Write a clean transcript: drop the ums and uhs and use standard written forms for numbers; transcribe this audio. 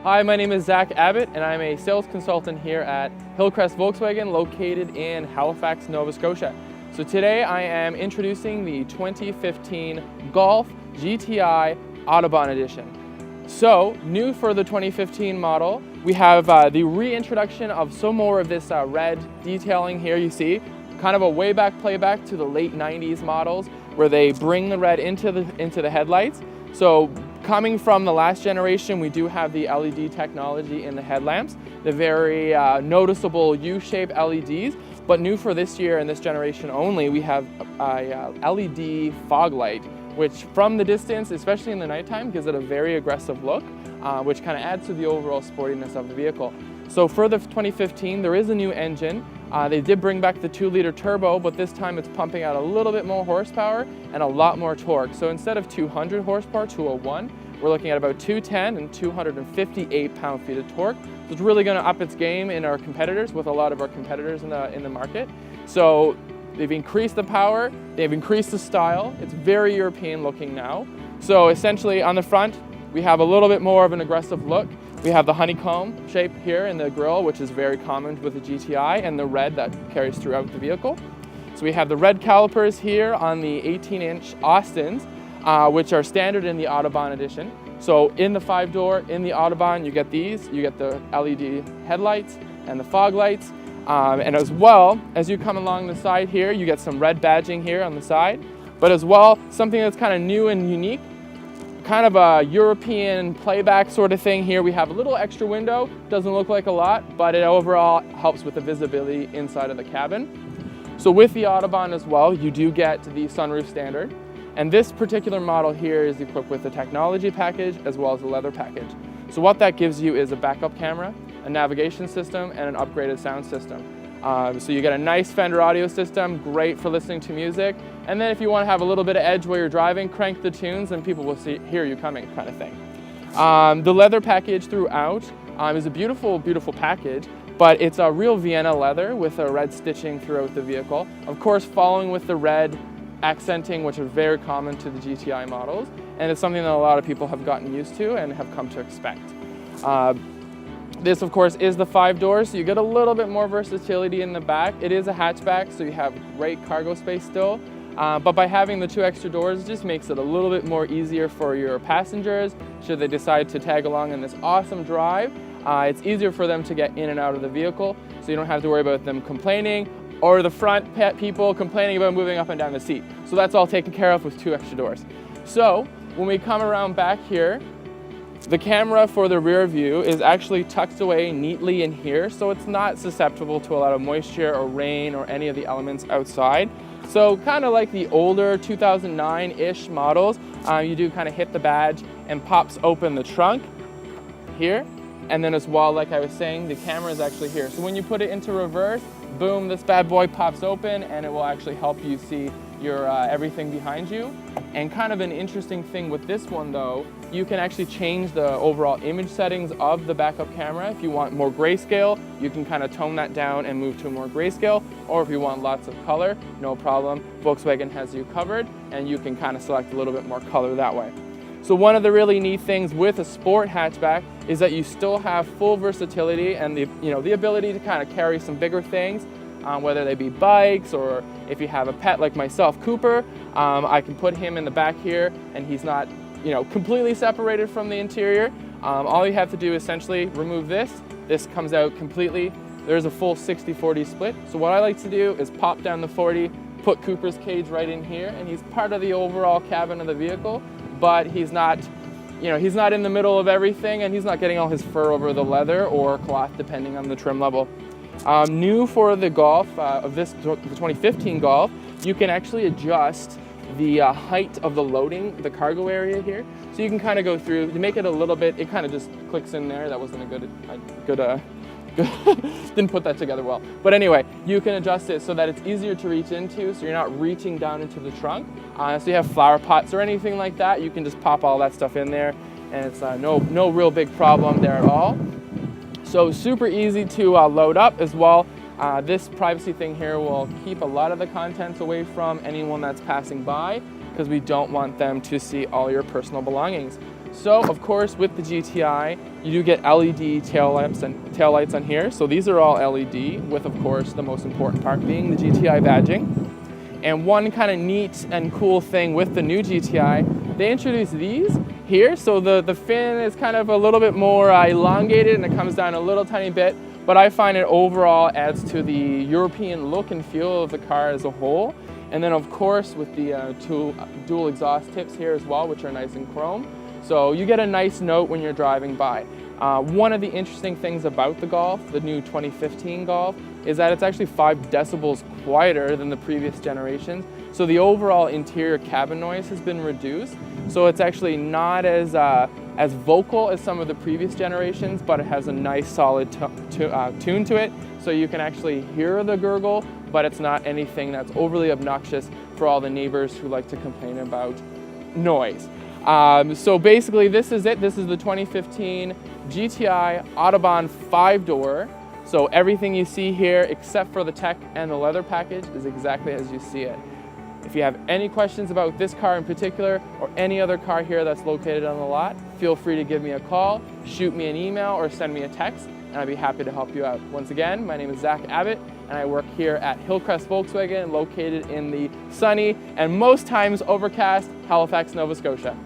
Hi, my name is Zak Abbott, and I'm a sales consultant here at Hillcrest Volkswagen, located in Halifax, Nova Scotia. So today I am introducing the 2015 Golf GTI Autobahn Edition. So, new for the 2015 model, we have the reintroduction of some more of this red detailing here you see. Kind of a way back playback to the late 90s models where they bring the red into the headlights. So coming from the last generation, we do have the LED technology in the headlamps, the very noticeable U-shaped LEDs, but new for this year and this generation only, we have a LED fog light, which from the distance, especially in the nighttime, gives it a very aggressive look, which kind of adds to the overall sportiness of the vehicle. So for the 2015, there is a new engine. They did bring back the 2-liter turbo, but this time it's pumping out a little bit more horsepower and a lot more torque. So instead of 200 horsepower, 201, we're looking at about 210 and 258 pound-feet of torque. So it's really going to up its game in our competitors, with a lot of our competitors in the market. So they've increased the power, they've increased the style. It's very European looking now. So essentially on the front, we have a little bit more of an aggressive look. We have the honeycomb shape here in the grille, which is very common with the GTI, and the red that carries throughout the vehicle. So we have the red calipers here on the 18-inch Austins, which are standard in the Autobahn edition. So in the 5-door, in the Autobahn, you get these. You get the LED headlights and the fog lights. And as well, as you come along the side here, you get some red badging here on the side. But as well, something that's kind of new and unique, kind of a European playback sort of thing here. We have a little extra window, doesn't look like a lot, but it overall helps with the visibility inside of the cabin. So with the Autobahn as well, you do get the sunroof standard. And this particular model here is equipped with the technology package as well as the leather package. So what that gives you is a backup camera, a navigation system, and an upgraded sound system. So you get a nice Fender audio system, great for listening to music. And then if you want to have a little bit of edge while you're driving, crank the tunes and people will hear you coming, kind of thing. The leather package throughout is a beautiful, beautiful package, but it's a real Vienna leather with a red stitching throughout the vehicle. Of course, following with the red accenting, which are very common to the GTI models. And it's something that a lot of people have gotten used to and have come to expect. This, of course, is the 5-door, so you get a little bit more versatility in the back. It is a hatchback, so you have great cargo space still. But by having the 2 extra doors, it just makes it a little bit more easier for your passengers should they decide to tag along in this awesome drive. It's easier for them to get in and out of the vehicle, so you don't have to worry about them complaining or the front people complaining about moving up and down the seat. So that's all taken care of with 2 extra doors. So when we come around back here, the camera for the rear view is actually tucked away neatly in here, so it's not susceptible to a lot of moisture or rain or any of the elements outside. So kind of like the older 2009-ish models, you do kind of hit the badge and pops open the trunk here. And then as well, like I was saying, the camera is actually here. So when you put it into reverse, boom, this bad boy pops open and it will actually help you see your everything behind you. And kind of an interesting thing with this one though, you can actually change the overall image settings of the backup camera. If you want more grayscale, you can kind of tone that down and move to a more grayscale. Or if you want lots of color, no problem. Volkswagen has you covered and you can kind of select a little bit more color that way. So one of the really neat things with a sport hatchback is that you still have full versatility and the ability to kind of carry some bigger things, whether they be bikes or if you have a pet like myself, Cooper, I can put him in the back here and he's not completely separated from the interior. All you have to do is essentially remove this. This comes out completely. There's a full 60-40 split. So what I like to do is pop down the 40, put Cooper's cage right in here, and he's part of the overall cabin of the vehicle, but he's not in the middle of everything, and he's not getting all his fur over the leather or cloth, depending on the trim level. New for the Golf, the 2015 Golf, you can actually adjust the height of the loading, the cargo area here. So you can kind of go through to make it a little bit, it kind of just clicks in there. That wasn't a good didn't put that together well. But anyway, you can adjust it so that it's easier to reach into, so you're not reaching down into the trunk. So you have flower pots or anything like that, you can just pop all that stuff in there, and it's no real big problem there at all. So super easy to load up as well. This privacy thing here will keep a lot of the contents away from anyone that's passing by, because we don't want them to see all your personal belongings. So of course with the GTI, you do get LED taillights on here. So these are all LED with, of course, the most important part being the GTI badging. And one kind of neat and cool thing with the new GTI, they introduced these here. So the fin is kind of a little bit more elongated and it comes down a little tiny bit, but I find it overall adds to the European look and feel of the car as a whole. And then of course with the dual exhaust tips here as well, which are nice in chrome. So you get a nice note when you're driving by. One of the interesting things about the Golf, the new 2015 Golf, is that it's actually 5 decibels quieter than the previous generations. So the overall interior cabin noise has been reduced. So it's actually not as vocal as some of the previous generations, but it has a nice solid tune to it. So you can actually hear the gurgle, but it's not anything that's overly obnoxious for all the neighbors who like to complain about noise. So basically this is it. This is the 2015 GTI Autobahn 5-door. So everything you see here except for the tech and the leather package is exactly as you see it. If you have any questions about this car in particular or any other car here that's located on the lot, feel free to give me a call, shoot me an email, or send me a text, and I'd be happy to help you out. Once again, my name is Zak Abbott, and I work here at Hillcrest Volkswagen, located in the sunny and most times overcast Halifax, Nova Scotia.